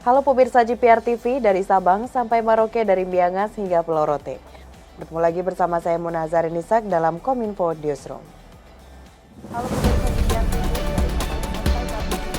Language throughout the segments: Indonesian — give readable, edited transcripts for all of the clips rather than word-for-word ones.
Halo pemirsa GPR TV dari Sabang sampai Merauke, dari Miangas hingga Pulau Rote. Bertemu lagi bersama saya Muna Zarinissak dalam Kominfo Newsroom. Halo pemirsa GPR TV dari Sabang sampai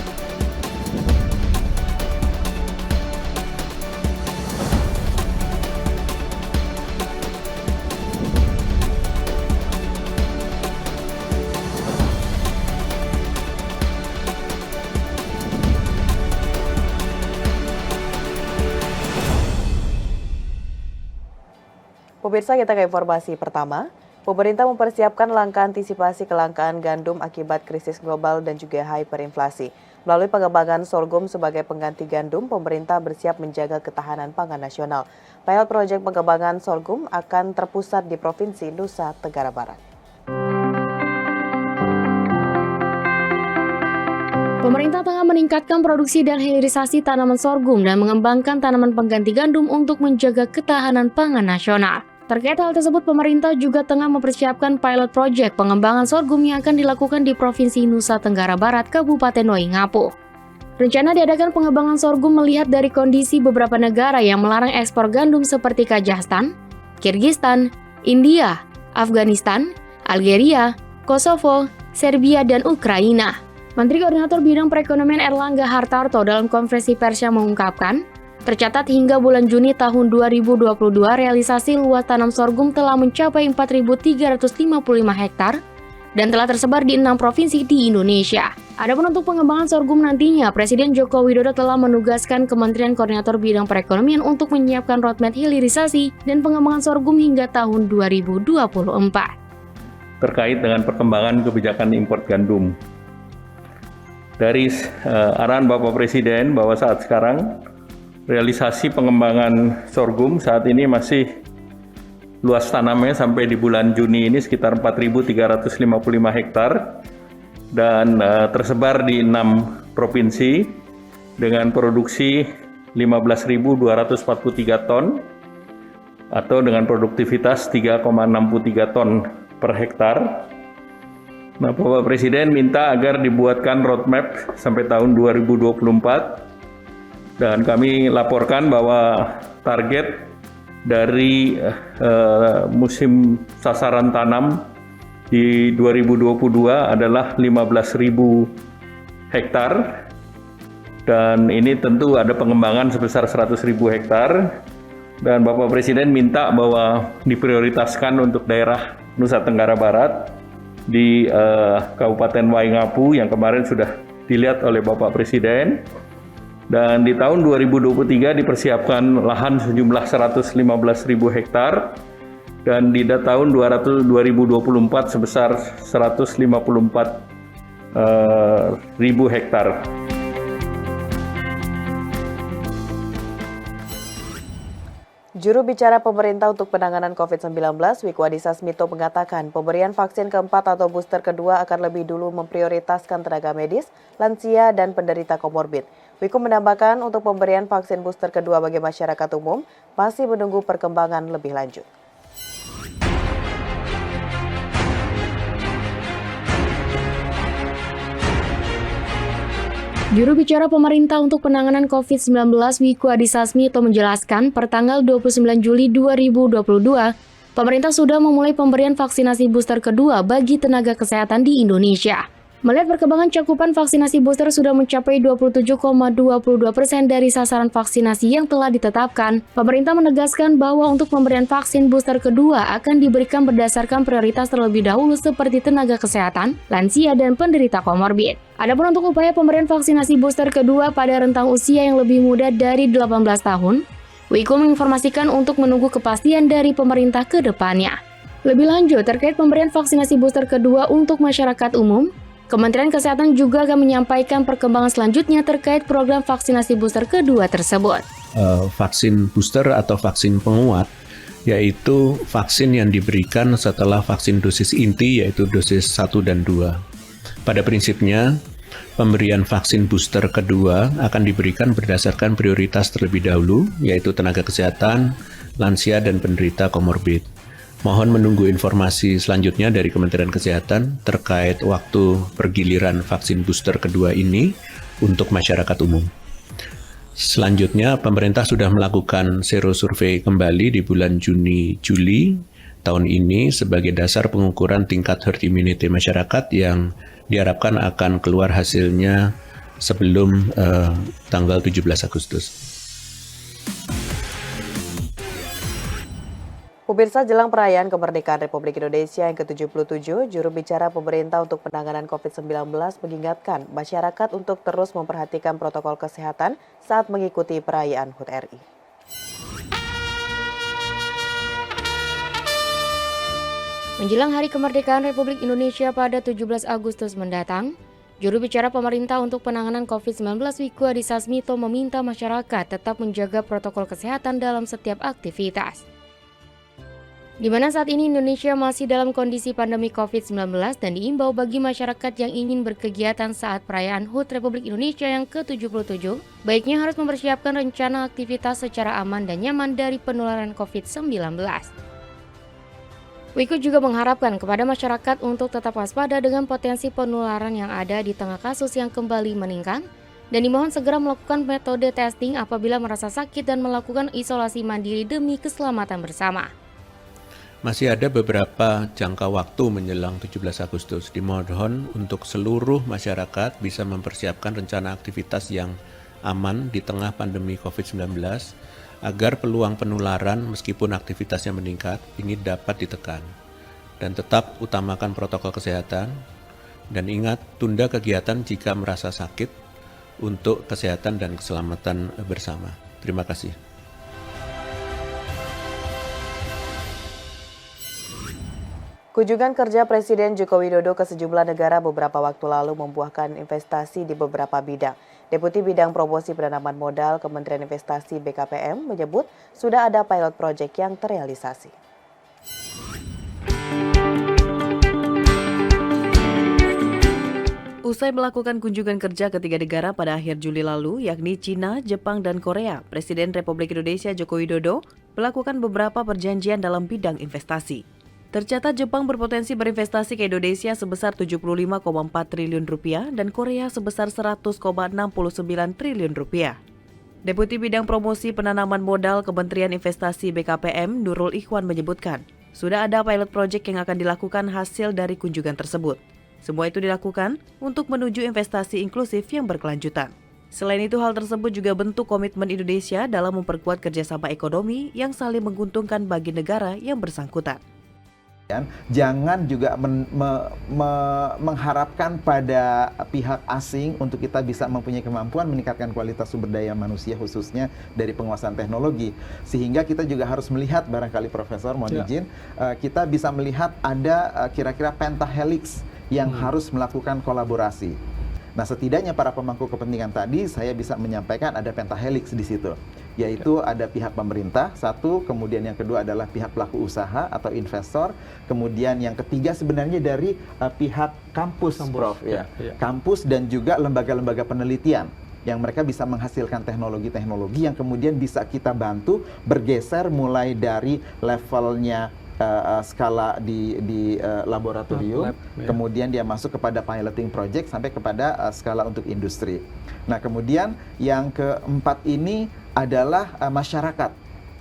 Pemirsa, kita ke informasi pertama. Pemerintah mempersiapkan langkah antisipasi kelangkaan gandum akibat krisis global dan juga hyperinflasi. Melalui pengembangan sorghum sebagai pengganti gandum, pemerintah bersiap menjaga ketahanan pangan nasional. Pilot proyek pengembangan sorghum akan terpusat di Provinsi Nusa Tenggara Barat. Pemerintah tengah meningkatkan produksi dan hilirisasi tanaman sorghum dan mengembangkan tanaman pengganti gandum untuk menjaga ketahanan pangan nasional. Terkait hal tersebut, pemerintah juga tengah mempersiapkan pilot project pengembangan sorghum yang akan dilakukan di Provinsi Nusa Tenggara Barat, Kabupaten Waingapu. Rencana diadakan pengembangan sorghum melihat dari kondisi beberapa negara yang melarang ekspor gandum seperti Kazakhstan, Kirgistan, India, Afghanistan, Algeria, Kosovo, Serbia, dan Ukraina. Menteri Koordinator Bidang Perekonomian Erlangga Hartarto dalam konferensi persnya mengungkapkan, tercatat hingga bulan Juni tahun 2022 realisasi luas tanam sorghum telah mencapai 4.355 hektar dan telah tersebar di 6 provinsi di Indonesia. Adapun untuk pengembangan sorghum nantinya, Presiden Joko Widodo telah menugaskan Kementerian Koordinator Bidang Perekonomian untuk menyiapkan roadmap hilirisasi dan pengembangan sorghum hingga tahun 2024. Terkait dengan perkembangan kebijakan impor gandum. Dari arahan Bapak Presiden bahwa saat sekarang realisasi pengembangan sorghum saat ini masih luas tanamnya sampai di bulan Juni ini sekitar 4.355 hektar dan tersebar di 6 provinsi dengan produksi 15.243 ton atau dengan produktivitas 3,63 ton per hektar. Nah, Bapak Presiden minta agar dibuatkan roadmap sampai tahun 2024 dan kami laporkan bahwa target dari musim sasaran tanam di 2022 adalah 15.000 hektar dan ini tentu ada pengembangan sebesar 100.000 hektar dan Bapak Presiden minta bahwa diprioritaskan untuk daerah Nusa Tenggara Barat di Kabupaten Waingapu yang kemarin sudah dilihat oleh Bapak Presiden. Dan di tahun 2023 dipersiapkan lahan sejumlah 115.000 hektar dan di tahun 2024 sebesar 154.000 hektar. Juru bicara pemerintah untuk penanganan COVID-19, Wiku Adhisa Smito mengatakan pemberian vaksin keempat atau booster kedua akan lebih dulu memprioritaskan tenaga medis, lansia, dan penderita komorbid. Wiku menambahkan untuk pemberian vaksin booster kedua bagi masyarakat umum masih menunggu perkembangan lebih lanjut. Juru bicara pemerintah untuk penanganan COVID-19 Wiku Adhisa Smito menjelaskan pertanggal 29 Juli 2022, pemerintah sudah memulai pemberian vaksinasi booster kedua bagi tenaga kesehatan di Indonesia. Melihat perkembangan cakupan vaksinasi booster sudah mencapai 27,22% dari sasaran vaksinasi yang telah ditetapkan, pemerintah menegaskan bahwa untuk pemberian vaksin booster kedua akan diberikan berdasarkan prioritas terlebih dahulu seperti tenaga kesehatan, lansia, dan penderita komorbid. Adapun untuk upaya pemberian vaksinasi booster kedua pada rentang usia yang lebih muda dari 18 tahun, Wiku menginformasikan untuk menunggu kepastian dari pemerintah ke depannya. Lebih lanjut, terkait pemberian vaksinasi booster kedua untuk masyarakat umum, Kementerian Kesehatan juga akan menyampaikan perkembangan selanjutnya terkait program vaksinasi booster kedua tersebut. Vaksin booster atau vaksin penguat, yaitu vaksin yang diberikan setelah vaksin dosis inti, yaitu dosis 1 dan 2. Pada prinsipnya, pemberian vaksin booster kedua akan diberikan berdasarkan prioritas terlebih dahulu, yaitu tenaga kesehatan, lansia, dan penderita komorbid. Mohon menunggu informasi selanjutnya dari Kementerian Kesehatan terkait waktu pergiliran vaksin booster kedua ini untuk masyarakat umum. Selanjutnya, pemerintah sudah melakukan serosurvei kembali di bulan Juni-Juli tahun ini sebagai dasar pengukuran tingkat herd immunity masyarakat yang diharapkan akan keluar hasilnya sebelum tanggal 17 Agustus. Pemirsa, jelang perayaan kemerdekaan Republik Indonesia yang ke-77, juru bicara pemerintah untuk penanganan COVID-19 mengingatkan masyarakat untuk terus memperhatikan protokol kesehatan saat mengikuti perayaan HUT RI. Menjelang Hari Kemerdekaan Republik Indonesia pada 17 Agustus mendatang, juru bicara pemerintah untuk penanganan COVID-19 Wiku Adhisa Smito meminta masyarakat tetap menjaga protokol kesehatan dalam setiap aktivitas. Di mana saat ini Indonesia masih dalam kondisi pandemi COVID-19 dan diimbau bagi masyarakat yang ingin berkegiatan saat perayaan HUT Republik Indonesia yang ke-77, baiknya harus mempersiapkan rencana aktivitas secara aman dan nyaman dari penularan COVID-19. Wiku juga mengharapkan kepada masyarakat untuk tetap waspada dengan potensi penularan yang ada di tengah kasus yang kembali meningkat, dan dimohon segera melakukan metode testing apabila merasa sakit dan melakukan isolasi mandiri demi keselamatan bersama. Masih ada beberapa jangka waktu menjelang 17 Agustus. Dimohon untuk seluruh masyarakat bisa mempersiapkan rencana aktivitas yang aman di tengah pandemi COVID-19 agar peluang penularan meskipun aktivitasnya meningkat ini dapat ditekan. Dan tetap utamakan protokol kesehatan dan ingat tunda kegiatan jika merasa sakit untuk kesehatan dan keselamatan bersama. Terima kasih. Kunjungan kerja Presiden Joko Widodo ke sejumlah negara beberapa waktu lalu membuahkan investasi di beberapa bidang. Deputi Bidang Promosi Penanaman Modal Kementerian Investasi BKPM menyebut sudah ada pilot project yang terrealisasi. Usai melakukan kunjungan kerja ke 3 negara pada akhir Juli lalu, yakni Cina, Jepang, dan Korea, Presiden Republik Indonesia Joko Widodo melakukan beberapa perjanjian dalam bidang investasi. Tercatat Jepang berpotensi berinvestasi ke Indonesia sebesar 75,4 triliun rupiah dan Korea sebesar 100,69 triliun rupiah. Deputi Bidang Promosi Penanaman Modal Kementerian Investasi BKPM Nurul Ikhwan menyebutkan, sudah ada pilot project yang akan dilakukan hasil dari kunjungan tersebut. Semua itu dilakukan untuk menuju investasi inklusif yang berkelanjutan. Selain itu, hal tersebut juga bentuk komitmen Indonesia dalam memperkuat kerjasama ekonomi yang saling menguntungkan bagi negara yang bersangkutan. Jangan juga mengharapkan pada pihak asing untuk kita bisa mempunyai kemampuan meningkatkan kualitas sumber daya manusia khususnya dari penguasaan teknologi. Sehingga kita juga harus melihat, barangkali Profesor mohon izin, kita bisa melihat ada kira-kira pentahelix yang harus melakukan kolaborasi. Nah, setidaknya para pemangku kepentingan tadi saya bisa menyampaikan ada pentahelix di situ, yaitu ada pihak pemerintah, satu, kemudian yang kedua adalah pihak pelaku usaha atau investor, kemudian yang ketiga sebenarnya dari pihak kampus, Prof. Kampus dan juga lembaga-lembaga penelitian yang mereka bisa menghasilkan teknologi-teknologi yang kemudian bisa kita bantu bergeser mulai dari levelnya skala di laboratorium, kemudian dia masuk kepada piloting project sampai kepada skala untuk industri. Nah, kemudian yang keempat ini adalah masyarakat.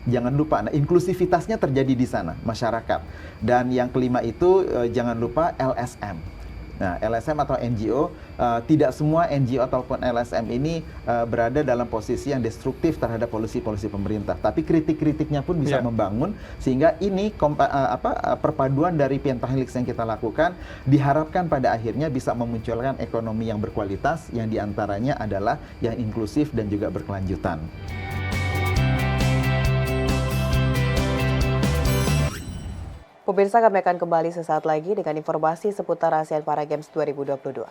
Jangan lupa, nah, inklusivitasnya terjadi di sana, masyarakat. Dan yang kelima itu jangan lupa LSM. Nah, LSM atau NGO, tidak semua NGO ataupun LSM ini berada dalam posisi yang destruktif terhadap polisi-polisi pemerintah. Tapi kritik-kritiknya pun bisa membangun, sehingga ini perpaduan dari pentahelix yang kita lakukan diharapkan pada akhirnya bisa memunculkan ekonomi yang berkualitas, yang diantaranya adalah yang inklusif dan juga berkelanjutan. Pemirsa, kami akan kembali sesaat lagi dengan informasi seputar ASEAN Para Games 2022.